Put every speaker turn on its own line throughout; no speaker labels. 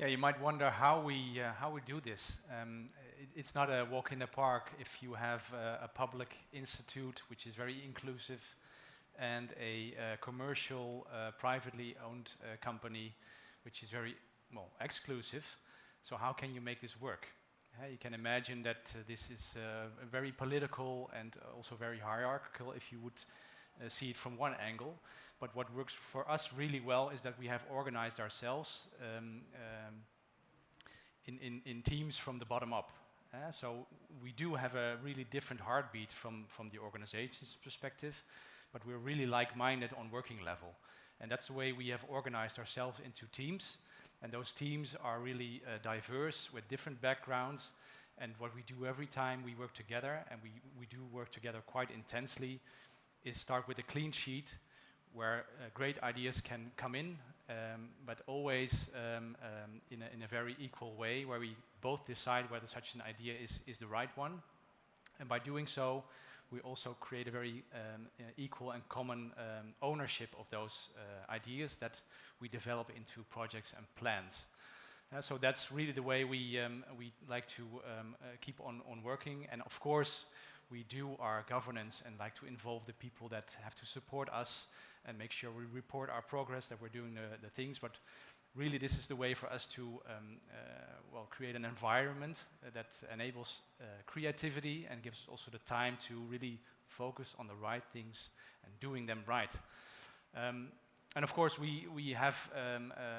Yeah, you might wonder how we do this. It's not a walk in the park if you have a public institute which is very inclusive and a commercial, privately owned company which is very exclusive. So how can you make this work? You can imagine that this is very political and also very hierarchical if you would see it from one angle. But what works for us really well is that we have organized ourselves in teams from the bottom up. So we do have a really different heartbeat from the organization's perspective, but we're really like-minded on working level. And that's the way we have organized ourselves into teams. And those teams are really diverse with different backgrounds. And what we do every time we work together, and we do work together quite intensely, is start with a clean sheet where great ideas can come in, but always in a very equal way, where we both decide whether such an idea is the right one. And by doing so, we also create a very equal and common ownership of those ideas that we develop into projects and plans. So that's really the way we like to keep on working. And of course, we do our governance and like to involve the people that have to support us and make sure we report our progress, that we're doing the things. But really, this is the way for us to create an environment that enables creativity and gives also the time to really focus on the right things and doing them right. And of course, we have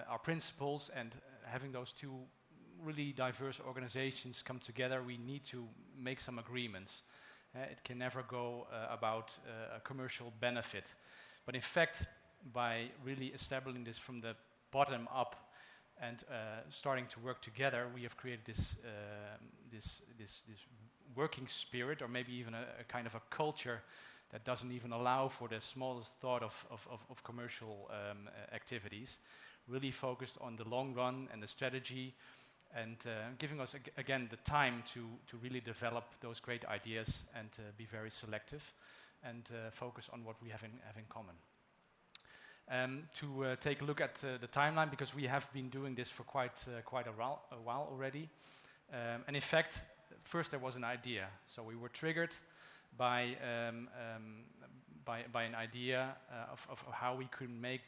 our principles, and having those two really diverse organizations come together, we need to make some agreements. It can never go about a commercial benefit. But in fact, by really establishing this from the bottom up and starting to work together, we have created this working spirit, or maybe even a kind of a culture that doesn't even allow for the smallest thought of commercial activities, really focused on the long run and the strategy, and giving us again the time to really develop those great ideas and be very selective and focus on what we have in common. To take a look at the timeline, because we have been doing this for quite a while already. And in fact, first there was an idea. So we were triggered by an idea of how we could make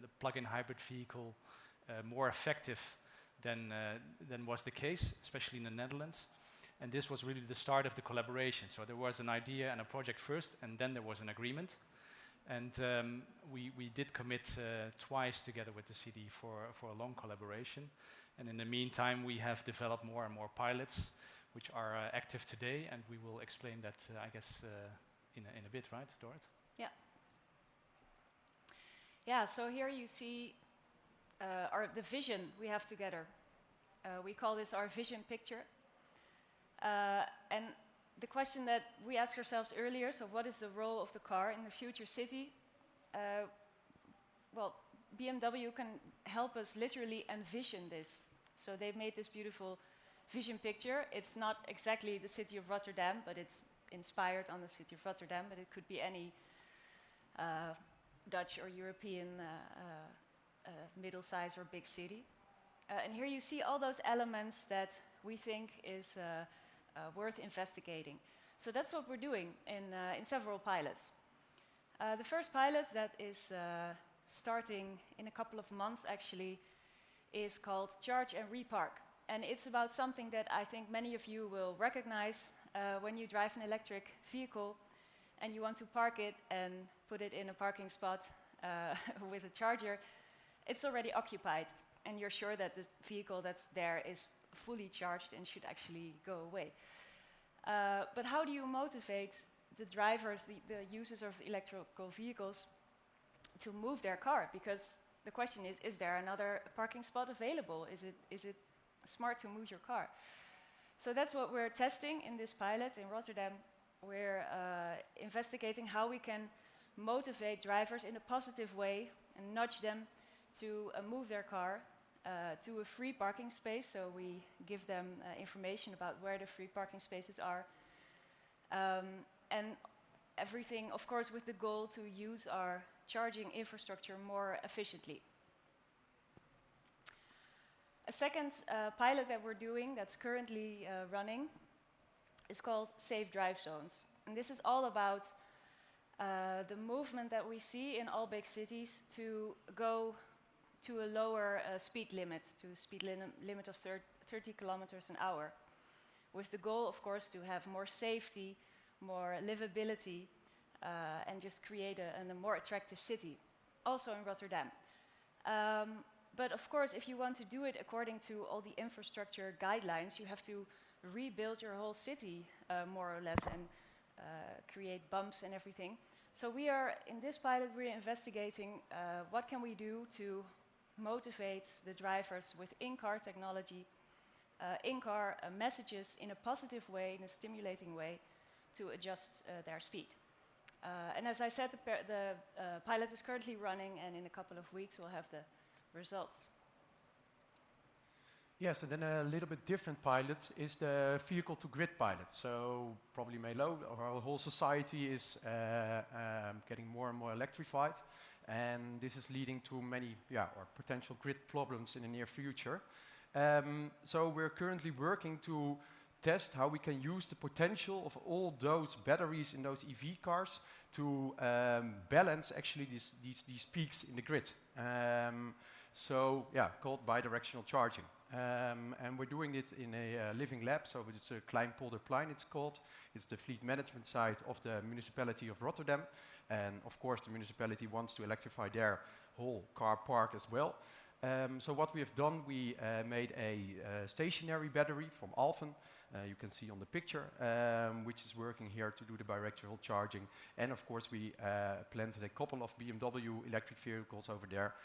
the plug-in hybrid vehicle more effective than was the case, especially in the Netherlands. And this was really the start of the collaboration. So there was an idea and a project first, and then there was an agreement. And we did commit twice together with the city for a long collaboration. And in the meantime, we have developed more and more pilots, which are active today, and we will explain that, I guess, in a bit, right, Dorrit?
Yeah. Yeah, so here you see the vision we have together. We call this our vision picture. And the question that we asked ourselves earlier, so what is the role of the car in the future city? Well, BMW can help us literally envision this. So they've made this beautiful vision picture. It's not exactly the City of Rotterdam, but it's inspired on the City of Rotterdam, but it could be any Dutch or European middle-sized or big city. And here you see all those elements that we think is worth investigating. So that's what we're doing in several pilots. The first pilot that is starting in a couple of months actually is called Charge and Repark. And it's about something that I think many of you will recognize when you drive an electric vehicle and you want to park it and put it in a parking spot with a charger. It's already occupied, and you're sure that the vehicle that's there is fully charged and should actually go away. But how do you motivate the drivers, the users of electrical vehicles, to move their car? Because the question is there another parking spot available? Is it smart to move your car? So that's what we're testing in this pilot in Rotterdam. We're investigating how we can motivate drivers in a positive way and nudge them to move their car to a free parking space. So we give them information about where the free parking spaces are. And everything, of course, with the goal to use our charging infrastructure more efficiently. A second pilot that we're doing that's currently running is called Safe Drive Zones. And this is all about the movement that we see in all big cities to go to a lower speed limit, to a speed limit of 30 kilometers an hour, with the goal, of course, to have more safety, more livability, and just create a more attractive city, also in Rotterdam. But of course, if you want to do it according to all the infrastructure guidelines, you have to rebuild your whole city, more or less, and create bumps and everything. So we are, in this pilot, we're investigating what can we do to motivate the drivers with in-car technology, in-car messages in a positive way, in a stimulating way, to adjust their speed. And as I said, the pilot is currently running, and in a couple of weeks we'll have the results.
Yes, and then a little bit different pilot is the vehicle-to-grid pilot. So probably may know our whole society is getting more and more electrified, and this is leading to many, or potential grid problems in the near future. So we're currently working to test how we can use the potential of all those batteries in those EV cars to balance actually these peaks in the grid. So called bidirectional charging. And we're doing it in a living lab, so it's a Kleinpolderplein it's called. It's the fleet management side of the municipality of Rotterdam. And of course the municipality wants to electrify their whole car park as well. So what we have done, we made a stationary battery from Alphen, you can see on the picture, which is working here to do the bidirectional charging. And of course we planted a couple of BMW electric vehicles over there,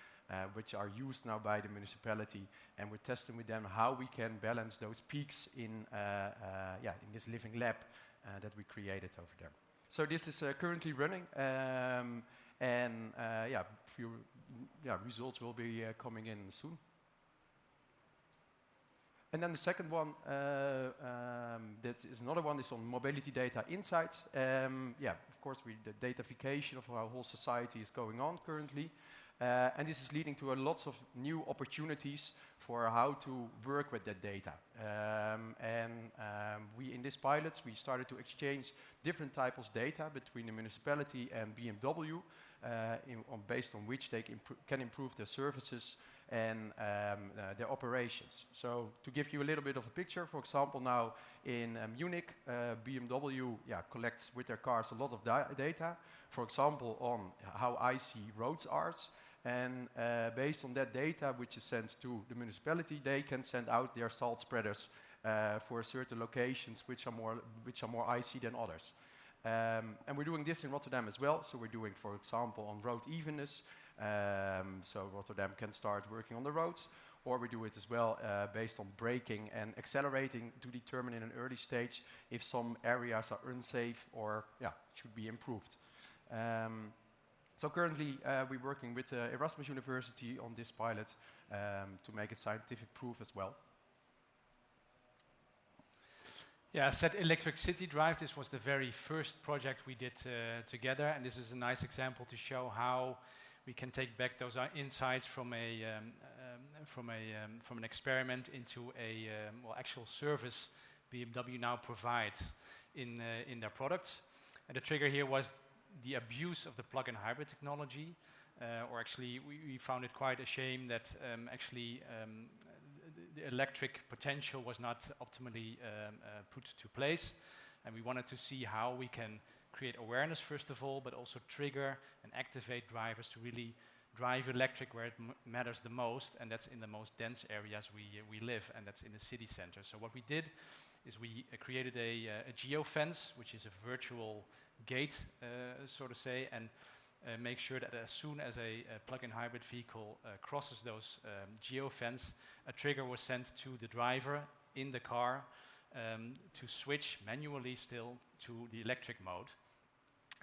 which are used now by the municipality, and we're testing with them how we can balance those peaks in this living lab that we created over there. So this is currently running, few results will be coming in soon. And then the second one, that is another one, is on mobility data insights. Of course, the datafication of our whole society is going on currently. And this is leading to lots of new opportunities for how to work with that data. We, in these pilots, we started to exchange different types of data between the municipality and BMW, based on which they can improve their services and their operations. So to give you a little bit of a picture, for example, now in Munich, BMW collects with their cars a lot of data, for example, on how icy roads are. And based on that data, which is sent to the municipality, they can send out their salt spreaders for certain locations which are more icy than others. And we're doing this in Rotterdam as well. So we're doing, for example, on road evenness. So Rotterdam can start working on the roads, or we do it as well based on braking and accelerating to determine in an early stage if some areas are unsafe or should be improved. So currently we're working with Erasmus University on this pilot to make it scientific proof as well.
Yeah, I said Electric City Drive. This was the very first project we did together, and this is a nice example to show how we can take back those insights from an experiment into a actual service BMW now provides in their products. And the trigger here was the abuse of the plug-in hybrid technology, or actually we found it quite a shame that the electric potential was not optimally put to place, and we wanted to see how we can create awareness first of all, but also trigger and activate drivers to really drive electric where it matters the most, and that's in the most dense areas we live, and that's in the city center. So what we did is we created a geofence, which is a virtual gate, so to say, and make sure that as soon as a plug-in hybrid vehicle crosses those geofence, a trigger was sent to the driver in the car to switch manually still to the electric mode.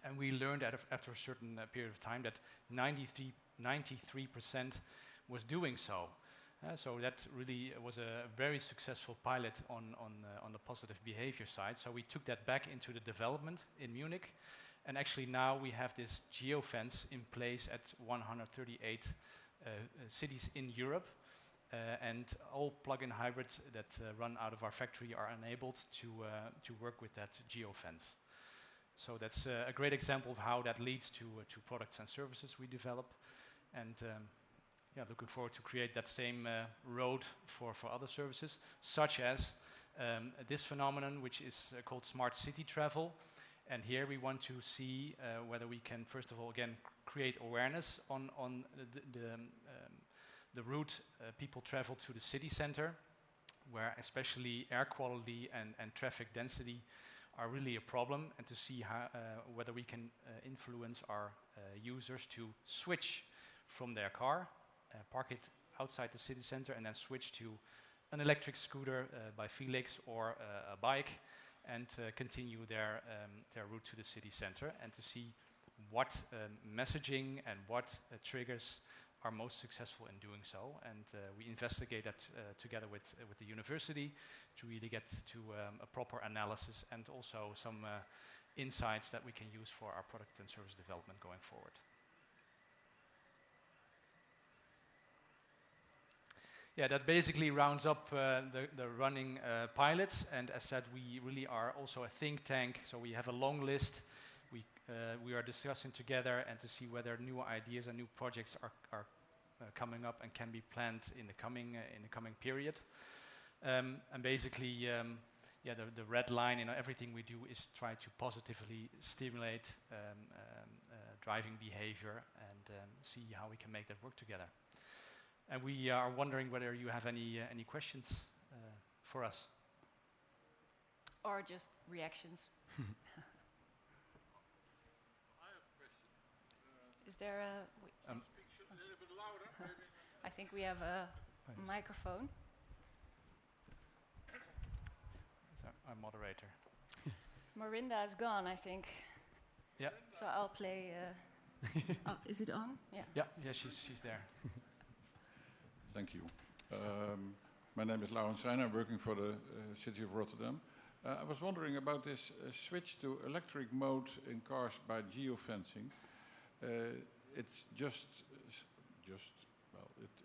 And we learned that after a certain period of time that 93% was doing so. So that really was a very successful pilot on the positive behavior side. So we took that back into the development in Munich. And actually now we have this geofence in place at 138 cities in Europe. and all plug-in hybrids that run out of our factory are enabled to work with that geofence. So that's a great example of how that leads to products and services we develop, and yeah, looking forward to create that same road for other services, such as this phenomenon, which is called smart city travel. And here we want to see whether we can, first of all, again, create awareness on the route people travel to the city center, where especially air quality and traffic density are really a problem, and to see how, whether we can influence our users to switch from their car, park it outside the city center, and then switch to an electric scooter by Felix or a bike, and continue their route to the city center, and to see what messaging and what triggers are most successful in doing so. And we investigate that together with the university to really get to a proper analysis and also some insights that we can use for our product and service development going forward. Yeah, that basically rounds up the running pilots. And as said, we really are also a think tank, so we have a long list. We are discussing together and to see whether new ideas and new projects are coming up and can be planned in the coming period. And basically, yeah, the red line in everything we do is try to positively stimulate driving behavior and see how we can make that work together. And we are wondering whether you have any questions for us.
Or just reactions.
I have a question.
Is there a...
Speak a little bit louder, maybe.
I think we have a microphone.
So our moderator.
Marinda is gone, I think.
Yeah.
So I'll play... oh, is it on? Yeah.
Yeah, she's there.
Thank you. My name is Laurens Reijn. I'm working for the City of Rotterdam. I was wondering about this switch to electric mode in cars by geofencing. It's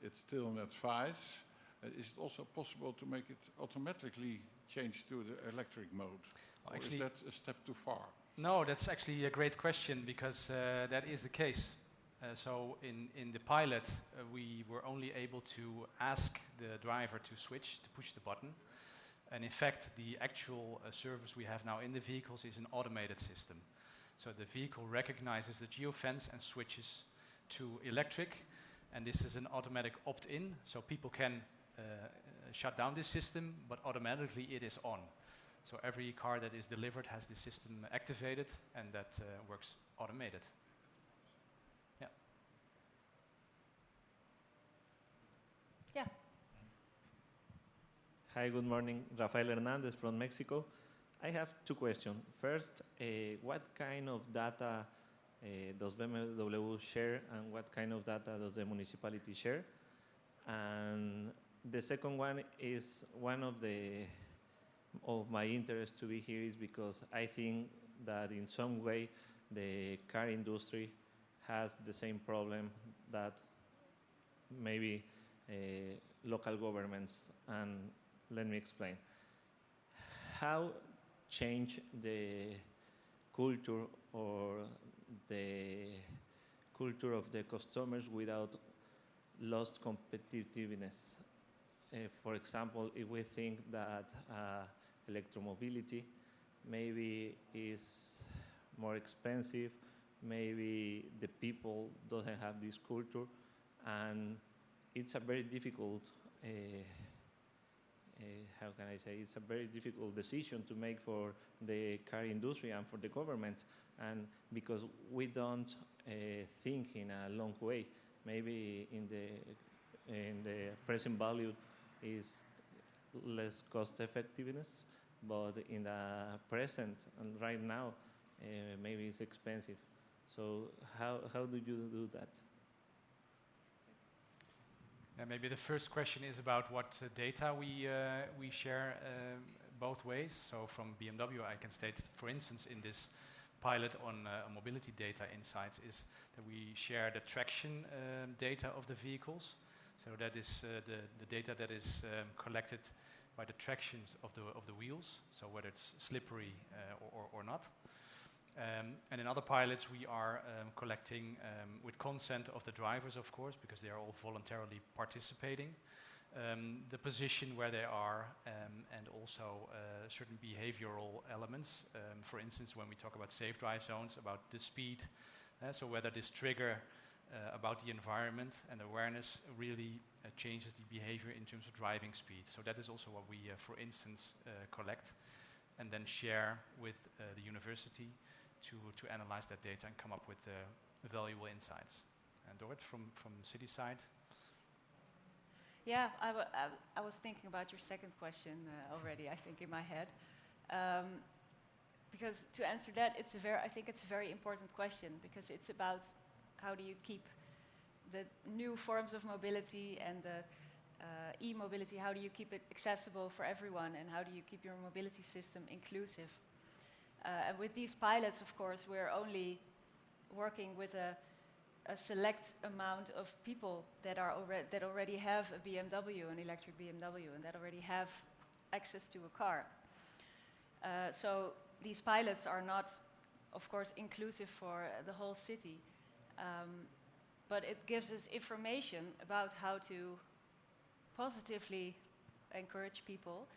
it's still in advice. Is it also possible to make it automatically change to the electric mode?
Well,
or is that a step too far?
No, that's actually a great question, because that is the case. So in the pilot, we were only able to ask the driver to switch, to push the button. And in fact, the actual service we have now in the vehicles is an automated system. So the vehicle recognizes the geofence and switches to electric. And this is an automatic opt-in, so people can shut down this system, but automatically it is on. So every car that is delivered has the system activated, and that works automated. Yeah.
Yeah.
Hi, good morning. Rafael Hernandez from Mexico. I have two questions. First, what kind of data does BMW share, and what kind of data does the municipality share? And the second one is one of my interest to be here is because I think that in some way the car industry has the same problem that maybe local governments, and let me explain. How change the culture or the culture of the customers without lost competitiveness? For example, if we think that electromobility maybe is more expensive, maybe the people doesn't have this culture, and it's a very difficult, how can I say, it's a very difficult decision to make for the car industry and for the government, and because we don't think in a long way, maybe in the present value is less cost effectiveness, but in the present and right now, maybe it's expensive. So how do you do that?
Maybe the first question is about what data we share both ways. So from BMW, I can state, for instance, in this pilot on mobility data insights, is that we share the traction data of the vehicles. So that is the data that is collected by the tractions of the wheels, so whether it's slippery or not. And in other pilots, we are collecting with consent of the drivers, of course, because they are all voluntarily participating, the position where they are, and also certain behavioral elements. For instance, when we talk about safe drive zones, about the speed, so whether this trigger about the environment and awareness really changes the behavior in terms of driving speed. So that is also what we, for instance, collect and then share with the university to analyze that data and come up with valuable insights. And Dorrit, from city side?
Yeah, I was thinking about your second question already, I think, in my head. Because to answer that, I think it's a very important question, because it's about how do you keep the new forms of mobility and the e-mobility, how do you keep it accessible for everyone, and how do you keep your mobility system inclusive? And with these pilots, of course, we're only working with a select amount of people that already have a BMW, an electric BMW, and that already have access to a car. So these pilots are not, of course, inclusive for the whole city, but it gives us information about how to positively encourage people.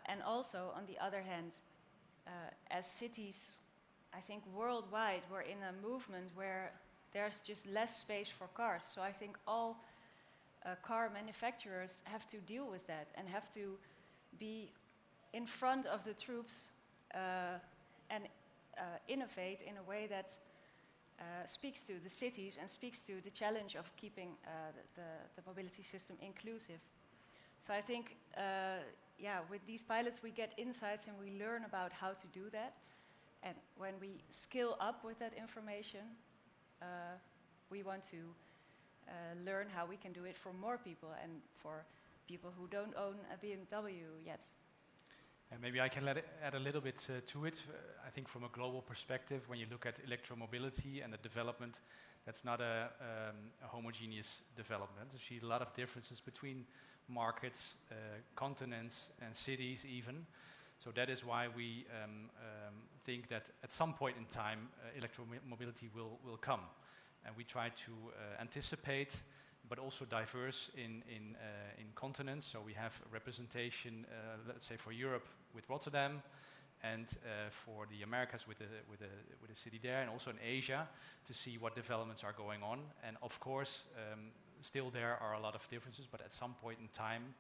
And also, on the other hand, as cities, I think worldwide, we're in a movement where there's just less space for cars. So I think all car manufacturers have to deal with that and have to be in front of the troops and innovate in a way that speaks to the cities and speaks to the challenge of keeping the mobility system inclusive. So I think, with these pilots we get insights and we learn about how to do that. And when we scale up with that information, we want to learn how we can do it for more people and for people who don't own a BMW yet.
And maybe I can add a little bit to it. I think from a global perspective, when you look at electromobility and the development, that's not a homogeneous development. You see a lot of differences between markets, continents, and cities even. So that is why we think that at some point in time, electromobility will come. And we try to anticipate, but also diverse in continents. So we have representation, let's say for Europe with Rotterdam, and for the Americas with a city there, and also in Asia to see what developments are going on. And of course, still there are a lot of differences, but at some point in time,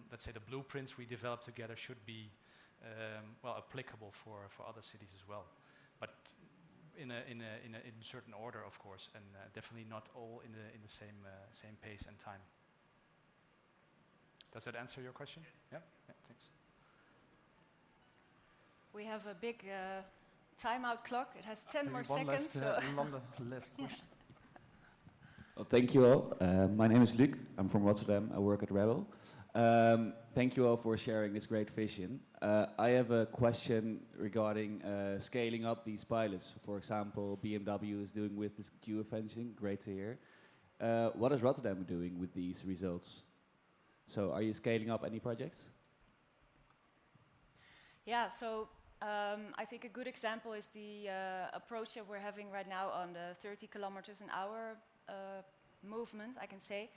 let's say the blueprints we develop together should be applicable for other cities as well. But in a certain order, of course, and definitely not all in the same pace and time. Does that answer your question? Yeah, thanks.
We have a big timeout clock. It has 10 more
one
seconds.
last question.
Well, thank you all. My name is Luc. I'm from Rotterdam. I work at Rebel. Thank you all for sharing this great vision. I have a question regarding scaling up these pilots. For example, BMW is doing with this geofencing. Great to hear. What is Rotterdam doing with these results? So are you scaling up any projects?
Yeah, so I think a good example is the approach that we're having right now on the 30 kilometers an hour movement, I can say.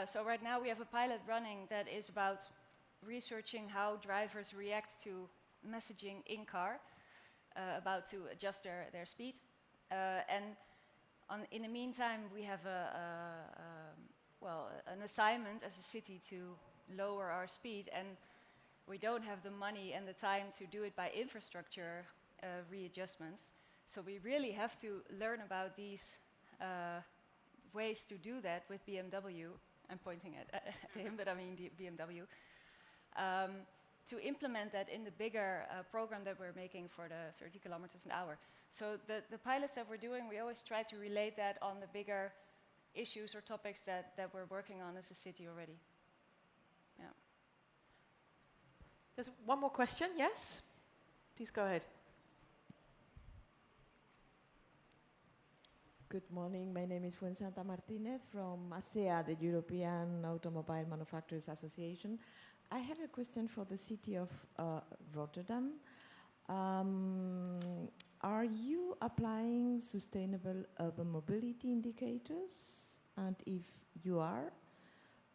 So right now we have a pilot running that is about researching how drivers react to messaging in car about to adjust their speed. And in the meantime, we have an assignment as a city to lower our speed, and we don't have the money and the time to do it by infrastructure readjustments. So we really have to learn about these ways to do that with BMW. I'm pointing at him, but I mean the BMW. To implement that in the bigger program that we're making for the 30 kilometers an hour. So the pilots that we're doing, we always try to relate that on the bigger issues or topics that we're working on as a city already. Yeah.
There's one more question, yes? Please go ahead.
Good morning. My name is Fuensanta Martinez from ASEA, the European Automobile Manufacturers Association. I have a question for the City of Rotterdam. Are you applying sustainable urban mobility indicators? And if you are,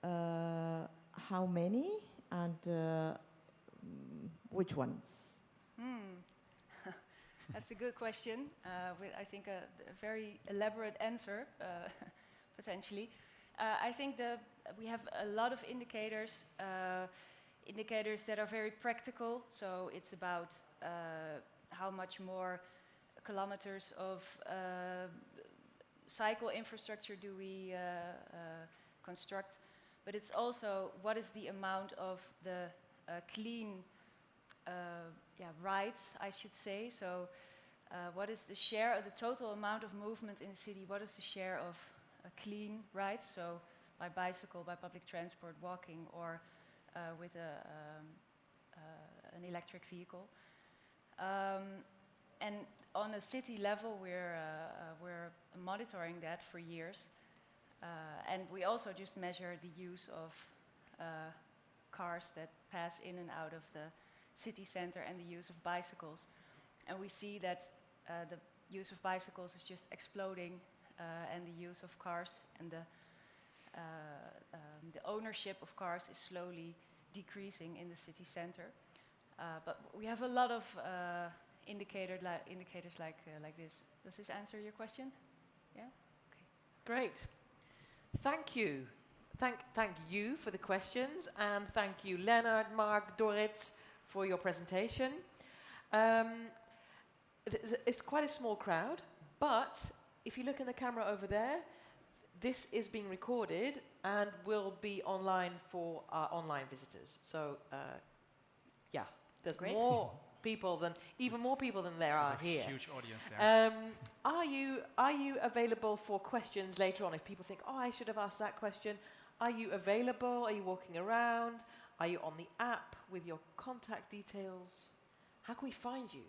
how many and which ones?
That's a good question, with I think a very elaborate answer, potentially. I think we have a lot of indicators, indicators that are very practical. So it's about how much more kilometers of cycle infrastructure do we construct, but it's also what is the amount of the clean rides, I should say. So what is the share of the total amount of movement in the city? What is the share of clean rides? So by bicycle, by public transport, walking, or with an electric vehicle. And on a city level, we're monitoring that for years. And we also just measure the use of cars that pass in and out of the city center and the use of bicycles. And we see that the use of bicycles is just exploding, and the use of cars and the ownership of cars is slowly decreasing in the city center. But we have a lot of indicators like this. Does this answer your question? Yeah? Okay.
Great. Thank you. Thank you for the questions, and thank you, Leonard, Mark, Dorrit, for your presentation. It's quite a small crowd, but if you look in the camera over there, this is being recorded and will be online for our online visitors. So, there's
Great.
even more people than there are here.
Huge audience there.
Are you available for questions later on? If people think, oh, I should have asked that question, are you available? Are you walking around? Are you on the app with your contact details? How can we find you?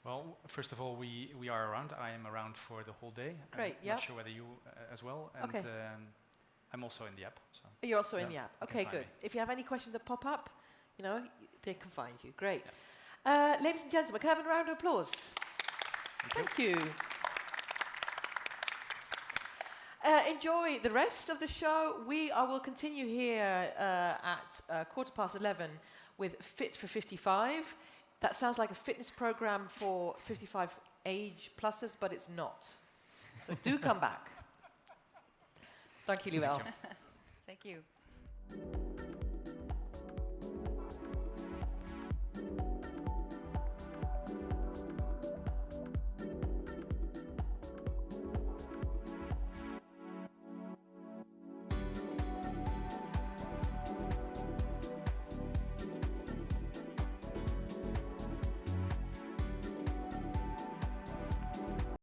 Well, first of all, we are around. I am around for the whole day.
Great,
I'm not sure whether you as well. And
Okay.
I'm also in the app. So.
You're also in the
Yeah,
app.
you can
Okay,
find
good.
me.
If you have any questions that pop up, they can find you. Great. Ladies and gentlemen, can I have a round of applause? Thank you. Enjoy the rest of the show. I will continue here at 11:15 with Fit for 55. That sounds like a fitness program for 55 age pluses, but it's not. So do come back. Dank jullie wel.
Thank you.